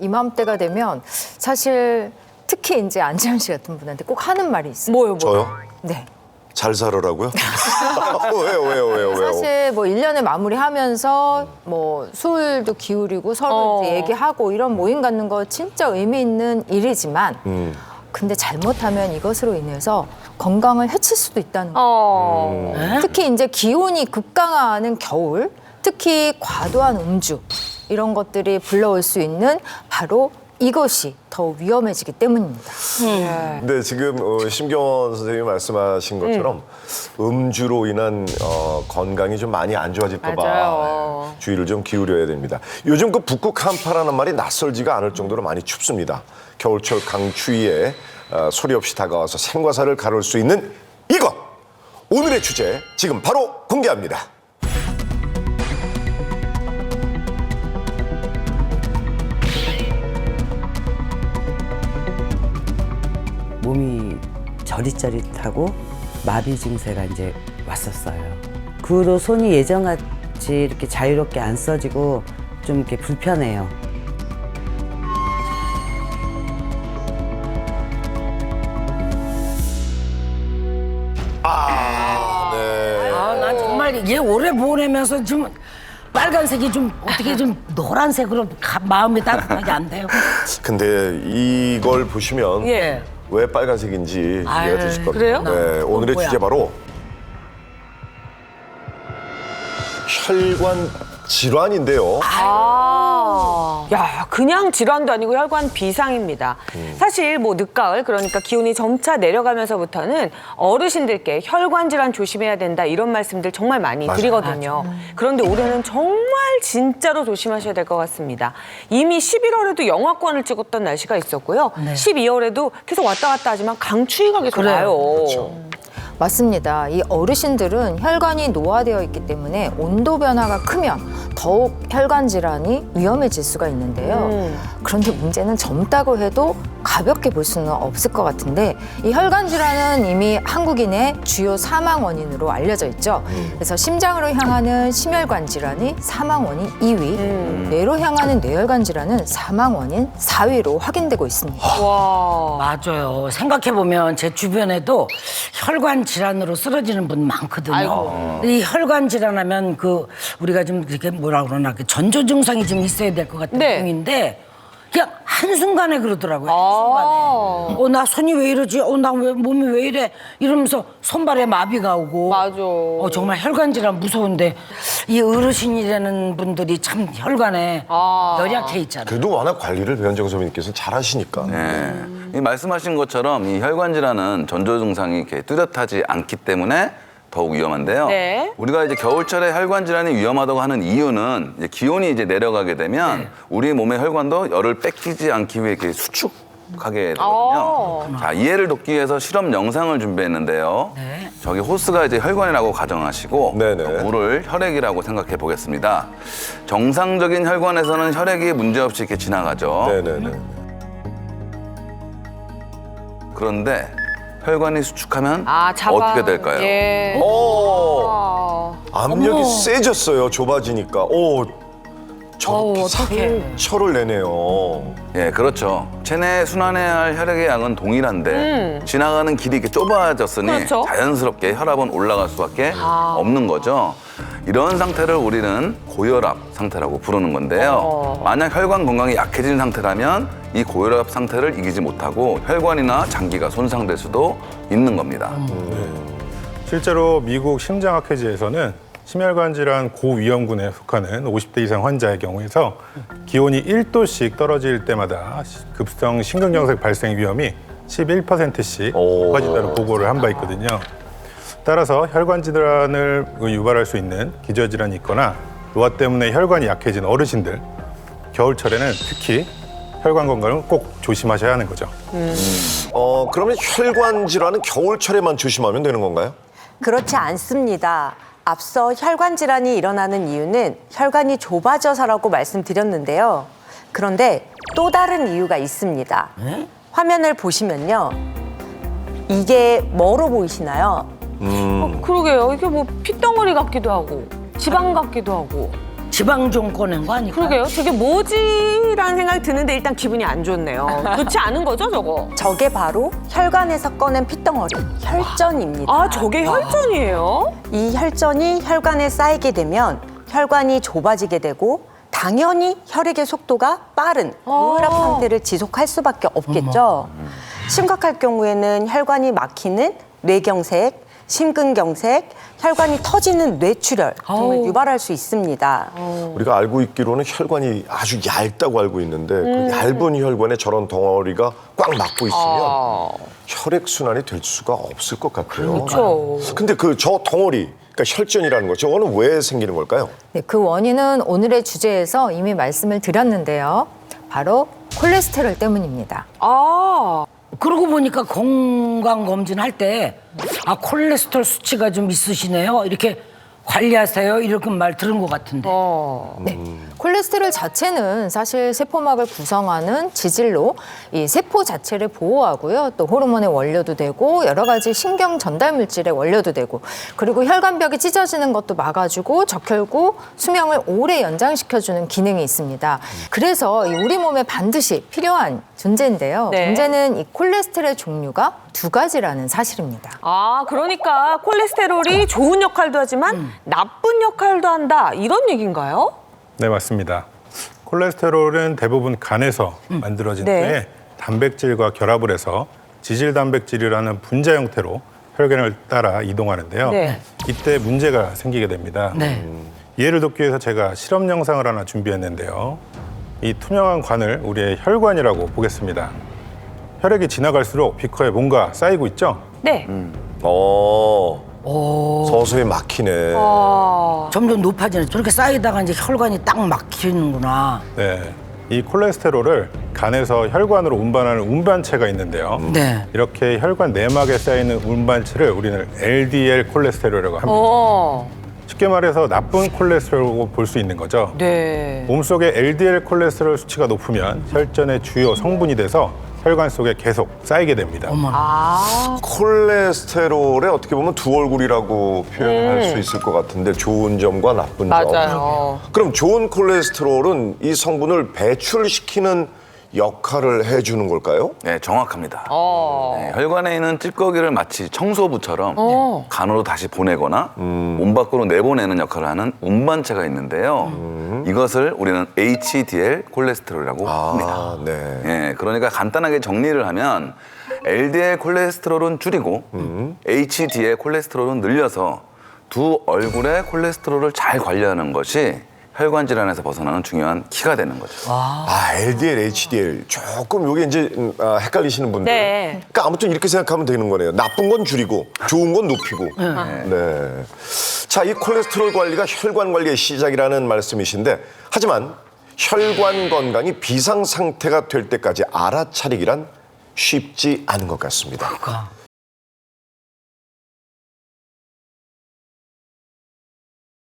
이맘때가 되면 사실 특히 이제 안지현 씨 같은 분한테 꼭 하는 말이 있어요. 뭐요? 저요? 네. 잘 살아라고요? 왜요? 사실 뭐 1년을 마무리하면서 뭐 술도 기울이고 서로 이제 얘기하고 이런 모임 갖는 거 진짜 의미 있는 일이지만 근데 잘못하면 이것으로 인해서 건강을 해칠 수도 있다는 거예요. 특히 이제 기온이 급강하는 겨울, 특히 과도한 음주 이런 것들이 불러올 수 있는 바로 이것이 더 위험해지기 때문입니다. 근데 지금 심경원 선생님이 말씀하신 것처럼 음주로 인한 건강이 좀 많이 안 좋아질까 봐 맞아요. 주의를 좀 기울여야 됩니다. 요즘 그 북극 한파라는 말이 낯설지가 않을 정도로 많이 춥습니다. 겨울철 강추위에 소리 없이 다가와서 생과사를 가를 수 있는 이것! 오늘의 주제 지금 바로 공개합니다. 몸이 저릿저릿하고 마비 증세가 이제 왔었어요. 그 후로 손이 예전같이 이렇게 자유롭게 안 써지고 좀 이렇게 불편해요. 네. 아, 난 정말 얘 오래 보내면서 좀 빨간색이 좀 어떻게 좀 노란색으로 마음이 따뜻하게 안 돼요. 근데 이걸 보시면 예. 왜 빨간색인지 이해가 되실 겁니다. 그래요? 네, 오늘의 뭐야? 주제 바로 혈관 질환인데요. 야, 그냥 질환도 아니고 혈관 비상입니다. 사실 뭐 늦가을, 그러니까 기온이 점차 내려가면서부터는 어르신들께 혈관 질환 조심해야 된다 이런 말씀들 정말 많이 맞아요. 드리거든요. 그런데 올해는 정말 진짜로 조심하셔야 될 것 같습니다. 이미 11월에도 영하권을 찍었던 날씨가 있었고요. 12월에도 계속 왔다 갔다 하지만 강추위가 계속 와요. 그렇죠. 맞습니다. 이 어르신들은 혈관이 노화되어 있기 때문에 온도 변화가 크면 더욱 혈관 질환이 위험해질 수가 있는데요. 그런데 문제는 젊다고 해도 가볍게 볼 수는 없을 것 같은데 이 혈관 질환은 이미 한국인의 주요 사망 원인으로 알려져 있죠. 그래서 심장으로 향하는 심혈관 질환이 사망 원인 2위, 뇌로 향하는 뇌혈관 질환은 사망 원인 4위로 확인되고 있습니다. 와. 맞아요. 생각해보면 제 주변에도 혈관 질환으로 쓰러지는 분 많거든요. 아이고. 이 혈관 질환하면 그 우리가 좀 이렇게 뭐라 그러나 그 전조 증상이 좀 있어야 될 것 같은 네. 병인데 그냥 한순간에 그러더라고요. 아. 한순간에. 나 손이 왜 이러지? 나 왜 몸이 왜 이래? 이러면서 손발에 마비가 오고. 맞아. 정말 혈관 질환 무서운데 이 어르신이라는 분들이 참 혈관에 열약해 있잖아요. 그래도 워낙 관리를 배현정 선생님께서는 잘 하시니까. 네. 이 말씀하신 것처럼 이 혈관 질환은 전조 증상이 이렇게 뚜렷하지 않기 때문에 더욱 위험한데요. 네. 우리가 이제 겨울철에 혈관 질환이 위험하다고 하는 이유는 이제 기온이 이제 내려가게 되면 우리 몸의 혈관도 열을 뺏기지 않기 위해 이렇게 수축하게 되거든요. 자, 이해를 돕기 위해서 실험 영상을 준비했는데요. 저기 호스가 이제 혈관이라고 가정하시고 네네. 물을 혈액이라고 생각해 보겠습니다. 정상적인 혈관에서는 혈액이 문제없이 이렇게 지나가죠. 네네네. 그런데 혈관이 수축하면 잡아. 어떻게 될까요? 예. 오, 압력이 세졌어요. 좁아지니까. 저렇게 상처를 내네요. 예, 그렇죠. 체내에 순환해야 할 혈액의 양은 동일한데 지나가는 길이 이렇게 좁아졌으니 그렇죠. 자연스럽게 혈압은 올라갈 수밖에 없는 거죠. 이런 상태를 우리는 고혈압 상태라고 부르는 건데요. 만약 혈관 건강이 약해진 상태라면 이 고혈압 상태를 이기지 못하고 혈관이나 장기가 손상될 수도 있는 겁니다. 실제로 미국 심장학회지에서는 심혈관 질환 고위험군에 속하는 50대 이상 환자의 경우에서 기온이 1도씩 떨어질 때마다 급성 심근경색 발생 위험이 11%씩 높아진다는 보고를 한 바 있거든요. 따라서 혈관 질환을 유발할 수 있는 기저질환이 있거나 노화 때문에 혈관이 약해진 어르신들, 겨울철에는 특히 혈관 건강을 꼭 조심하셔야 하는 거죠. 그러면 혈관 질환은 겨울철에만 조심하면 되는 건가요? 그렇지 않습니다. 앞서 혈관 질환이 일어나는 이유는 혈관이 좁아져서라고 말씀드렸는데요. 그런데 또 다른 이유가 있습니다. 화면을 보시면요. 이게 뭐로 보이시나요? 그러게요. 이게 뭐 핏덩어리 같기도 하고 지방 같기도 하고. 지방 좀 꺼낸 거 아닐까? 그러게요. 저게 뭐지라는 생각이 드는데 일단 기분이 안 좋네요. 그렇지 않은 거죠, 저거? 저게 바로 혈관에서 꺼낸 핏덩어리, 혈전입니다. 아, 저게 혈전이에요? 이 혈전이 혈관에 쌓이게 되면 혈관이 좁아지게 되고 당연히 혈액의 속도가 빠른 고혈압 상태를 지속할 수밖에 없겠죠. 심각할 경우에는 혈관이 막히는 뇌경색, 심근경색, 혈관이 터지는 뇌출혈 등을 유발할 수 있습니다. 우리가 알고 있기로는 혈관이 아주 얇다고 알고 있는데 그 얇은 혈관에 저런 덩어리가 꽉 막고 있으면 혈액 순환이 될 수가 없을 것 같아요. 그렇죠. 근데 그 저 덩어리, 그러니까 혈전이라는 거, 저거는 왜 생기는 걸까요? 네, 그 원인은 오늘의 주제에서 이미 말씀을 드렸는데요. 바로 콜레스테롤 때문입니다. 아, 그러고 보니까 건강검진 할 때 아, 콜레스테롤 수치가 좀 있으시네요. 이렇게 관리하세요. 이렇게 말 들은 것 같은데. 네, 콜레스테롤 자체는 사실 세포막을 구성하는 지질로 이 세포 자체를 보호하고요. 또 호르몬의 원료도 되고 여러 가지 신경 전달 물질의 원료도 되고 그리고 혈관벽이 찢어지는 것도 막아주고 적혈구 수명을 오래 연장시켜주는 기능이 있습니다. 그래서 이 우리 몸에 반드시 필요한 존재인데요. 네. 문제는 이 콜레스테롤 종류가 두 가지라는 사실입니다. 아, 그러니까 콜레스테롤이 좋은 역할도 하지만 나쁜 역할도 한다. 이런 얘기인가요? 네, 맞습니다. 콜레스테롤은 대부분 간에서 만들어진 네. 후에 단백질과 결합을 해서 지질 단백질이라는 분자 형태로 혈관을 따라 이동하는데요. 네. 이때 문제가 생기게 됩니다. 네. 이해를 돕기 위해서 제가 실험 영상을 하나 준비했는데요. 이 투명한 관을 우리의 혈관이라고 보겠습니다. 혈액이 지나갈수록 비커에 뭔가 쌓이고 있죠? 네. 서서히 막히네. 점점 높아지네. 저렇게 쌓이다가 이제 혈관이 딱 막히는구나. 네. 이 콜레스테롤을 간에서 혈관으로 운반하는 운반체가 있는데요. 네. 이렇게 혈관 내막에 쌓이는 운반체를 우리는 LDL 콜레스테롤이라고 합니다. 쉽게 말해서 나쁜 콜레스테롤이라고 볼 수 있는 거죠. 네. 몸속에 LDL 콜레스테롤 수치가 높으면 혈전의 주요 성분이 돼서 혈관 속에 계속 쌓이게 됩니다. 콜레스테롤에 어떻게 보면 두 얼굴이라고 표현할 수 있을 것 같은데 좋은 점과 나쁜 점. 맞아요. 그럼 좋은 콜레스테롤은 이 성분을 배출시키는 역할을 해주는 걸까요? 네, 정확합니다. 네, 혈관에 있는 찌꺼기를 마치 청소부처럼 간으로 다시 보내거나 몸 밖으로 내보내는 역할을 하는 운반체가 있는데요. 이것을 우리는 HDL 콜레스테롤이라고 합니다. 네. 예, 그러니까 간단하게 정리를 하면 LDL 콜레스테롤은 줄이고 HDL 콜레스테롤은 늘려서 두 얼굴의 콜레스테롤을 잘 관리하는 것이 혈관 질환에서 벗어나는 중요한 키가 되는 거죠. LDL, HDL 조금 요게 이제 헷갈리시는 분들. 네. 그러니까 아무튼 이렇게 생각하면 되는 거네요. 나쁜 건 줄이고 좋은 건 높이고. 네. 자, 이 콜레스테롤 관리가 혈관 관리의 시작이라는 말씀이신데 하지만 혈관 건강이 비상 상태가 될 때까지 알아차리기란 쉽지 않은 것 같습니다.